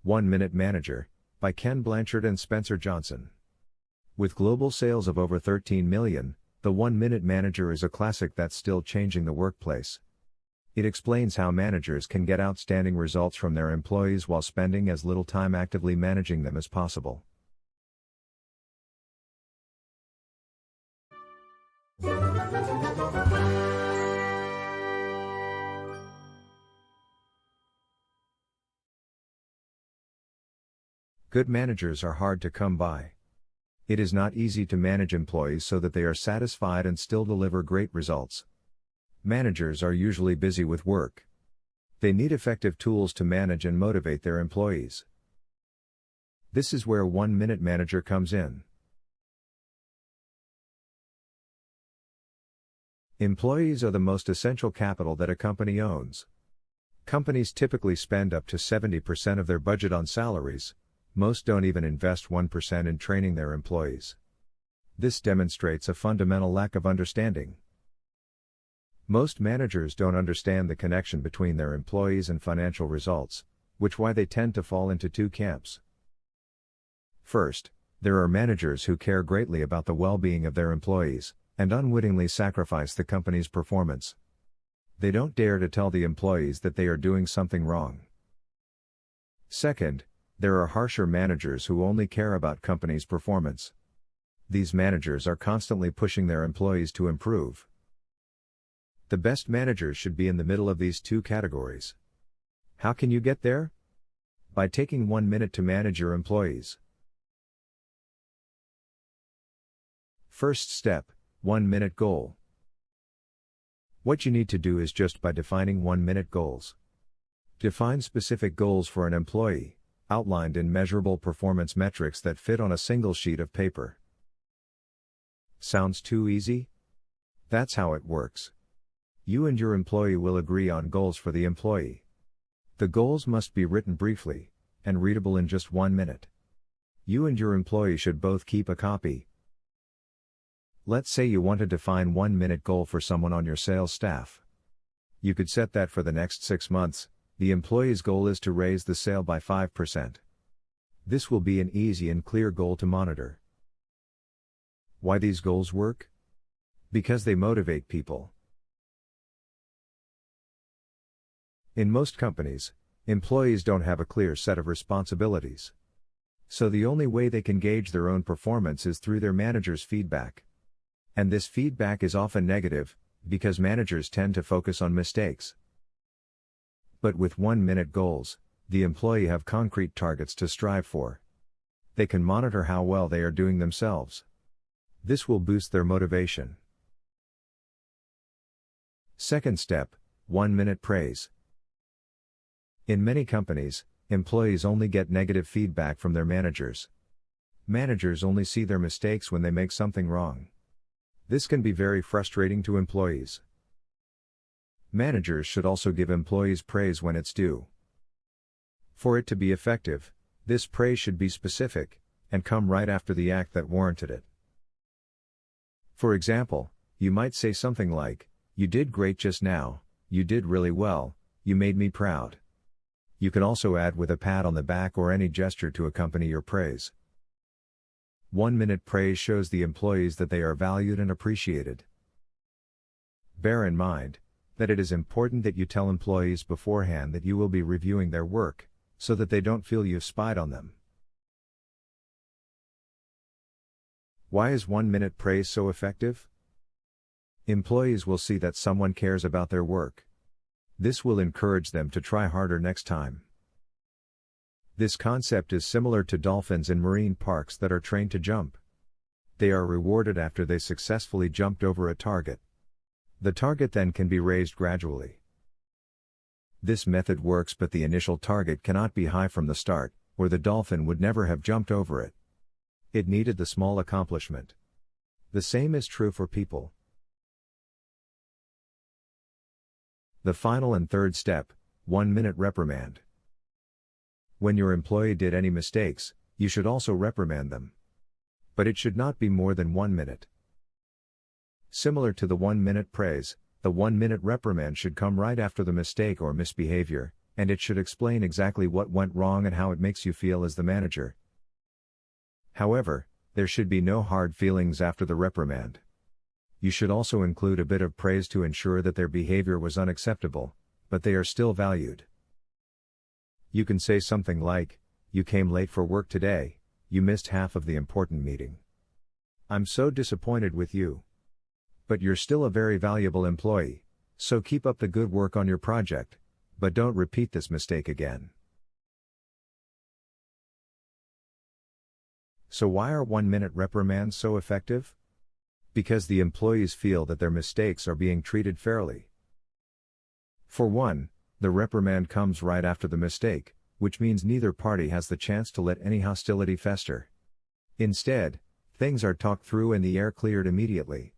1 Minute Manager, by Ken Blanchard and Spencer Johnson. With global sales of over 13 million, the 1 Minute Manager is a classic that's still changing the workplace. It explains how managers can get outstanding results from their employees while spending as little time actively managing them as possible. Good managers are hard to come by. It is not easy to manage employees so that they are satisfied and still deliver great results. Managers are usually busy with work. They need effective tools to manage and motivate their employees. This is where 1 Minute Manager comes in. Employees are the most essential capital that a company owns. Companies typically spend up to 70% of their budget on salaries. Most don't even invest 1% in training their employees. This demonstrates a fundamental lack of understanding. Most managers don't understand the connection between their employees and financial results, which is why they tend to fall into two camps. First, there are managers who care greatly about the well-being of their employees, and unwittingly sacrifice the company's performance. They don't dare to tell the employees that they are doing something wrong. Second, there are harsher managers who only care about company's performance. These managers are constantly pushing their employees to improve. The best managers should be in the middle of these two categories. How can you get there? By taking 1 minute to manage your employees. First step, 1 minute goal. What you need to do is just by defining 1 minute goals. Define specific goals for an employee, outlined in measurable performance metrics that fit on a single sheet of paper. Sounds too easy? That's how it works. You and your employee will agree on goals for the employee. The goals must be written briefly, and readable in just 1 minute. You and your employee should both keep a copy. Let's say you want to define 1 minute goal for someone on your sales staff. You could set that for the next 6 months. The employee's goal is to raise the sale by 5%. This will be an easy and clear goal to monitor. Why these goals work? Because they motivate people. In most companies, employees don't have a clear set of responsibilities. So the only way they can gauge their own performance is through their manager's feedback. And this feedback is often negative, because managers tend to focus on mistakes. But with 1 minute goals, the employee have concrete targets to strive for. They can monitor how well they are doing themselves. This will boost their motivation. Second step, 1 minute praise. In many companies, employees only get negative feedback from their managers. Managers only see their mistakes when they make something wrong. This can be very frustrating to employees. Managers should also give employees praise when it's due. For it to be effective, this praise should be specific, and come right after the act that warranted it. For example, you might say something like, "You did great just now, you did really well, you made me proud." You can also add with a pat on the back or any gesture to accompany your praise. 1 minute praise shows the employees that they are valued and appreciated. Bear in mind that it is important that you tell employees beforehand that you will be reviewing their work, so that they don't feel you've spied on them. Why is 1 minute praise so effective? Employees will see that someone cares about their work. This will encourage them to try harder next time. This concept is similar to dolphins in marine parks that are trained to jump. They are rewarded after they successfully jumped over a target. The target then can be raised gradually. This method works, but the initial target cannot be high from the start, or the dolphin would never have jumped over it. It needed the small accomplishment. The same is true for people. The final and third step, 1 minute reprimand. When your employee did any mistakes, you should also reprimand them. But it should not be more than 1 minute. Similar to the 1 minute praise, the 1 minute reprimand should come right after the mistake or misbehavior, And it should explain exactly what went wrong and how it makes you feel as the manager. However, there should be no hard feelings after the reprimand. You should also include a bit of praise to ensure that their behavior was unacceptable, but they are still valued. You can say something like, "You came late for work today, you missed half of the important meeting. I'm so disappointed with you. But you're still a very valuable employee, so keep up the good work on your project, but don't repeat this mistake again." So why are 1-minute reprimands so effective? Because the employees feel that their mistakes are being treated fairly. For one, the reprimand comes right after the mistake, which means neither party has the chance to let any hostility fester. Instead, things are talked through and the air cleared immediately.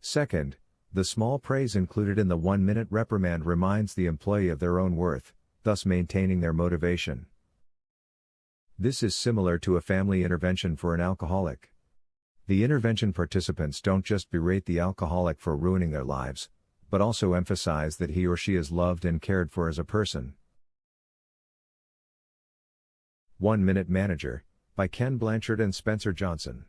Second, the small praise included in the 1-minute reprimand reminds the employee of their own worth, thus maintaining their motivation. This is similar to a family intervention for an alcoholic. The intervention participants don't just berate the alcoholic for ruining their lives, but also emphasize that he or she is loved and cared for as a person. 1-Minute Manager, by Ken Blanchard and Spencer Johnson.